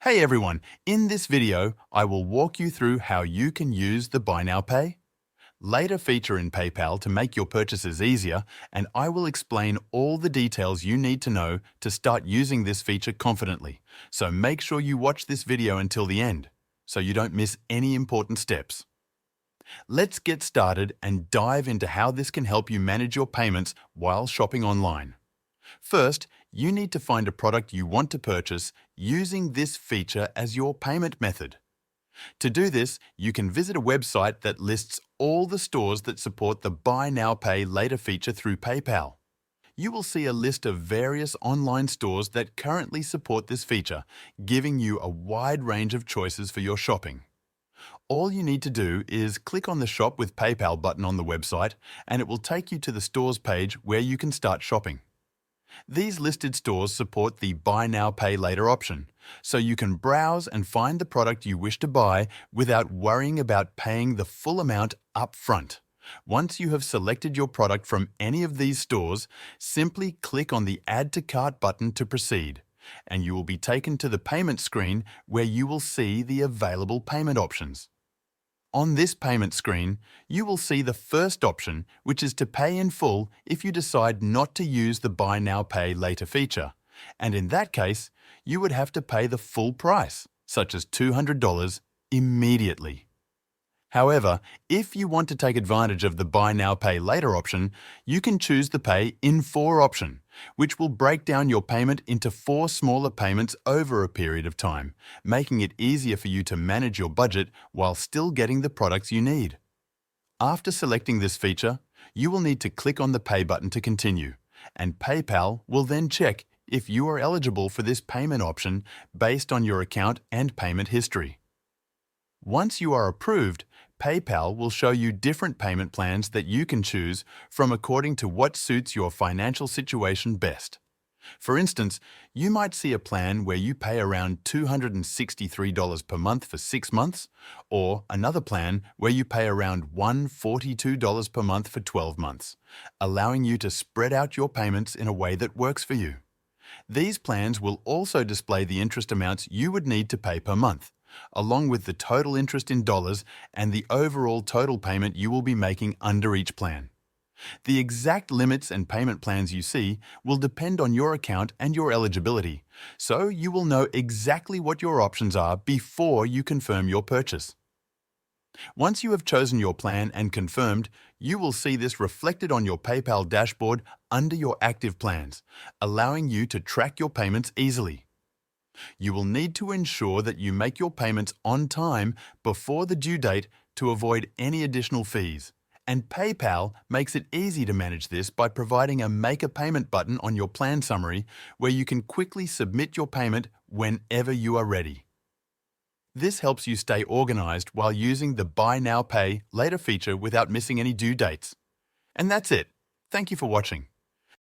Hey everyone, in this video, I will walk you through how you can use the Buy Now Pay Later feature in PayPal to make your purchases easier, and I will explain all the details you need to know to start using this feature confidently. So make sure you watch this video until the end, so you don't miss any important steps. Let's get started and dive into how this can help you manage your payments while shopping online. First, you need to find a product you want to purchase using this feature as your payment method. To do this, you can visit a website that lists all the stores that support the Buy Now Pay Later feature through PayPal. You will see a list of various online stores that currently support this feature, giving you a wide range of choices for your shopping. All you need to do is click on the Shop with PayPal button on the website, and it will take you to the stores page where you can start shopping. These listed stores support the Buy Now Pay Later option, so you can browse and find the product you wish to buy without worrying about paying the full amount up front. Once you have selected your product from any of these stores, simply click on the Add to Cart button to proceed, and you will be taken to the payment screen where you will see the available payment options. On this payment screen, you will see the first option, which is to pay in full if you decide not to use the Buy Now Pay Later feature. And in that case, you would have to pay the full price, such as $200, immediately. However, if you want to take advantage of the Buy Now Pay Later option, you can choose the Pay in 4 option, which will break down your payment into 4 smaller payments over a period of time, making it easier for you to manage your budget while still getting the products you need. After selecting this feature, you will need to click on the Pay button to continue, and PayPal will then check if you are eligible for this payment option based on your account and payment history. Once you are approved, PayPal will show you different payment plans that you can choose from according to what suits your financial situation best. For instance, you might see a plan where you pay around $263 per month for 6 months, or another plan where you pay around $142 per month for 12 months, allowing you to spread out your payments in a way that works for you. These plans will also display the interest amounts you would need to pay per month, along with the total interest in dollars and the overall total payment you will be making under each plan. The exact limits and payment plans you see will depend on your account and your eligibility, so you will know exactly what your options are before you confirm your purchase. Once you have chosen your plan and confirmed, you will see this reflected on your PayPal dashboard under your active plans, allowing you to track your payments easily. You will need to ensure that you make your payments on time before the due date to avoid any additional fees. And PayPal makes it easy to manage this by providing a Make a Payment button on your plan summary where you can quickly submit your payment whenever you are ready. This helps you stay organized while using the Buy Now Pay Later feature without missing any due dates. And that's it. Thank you for watching.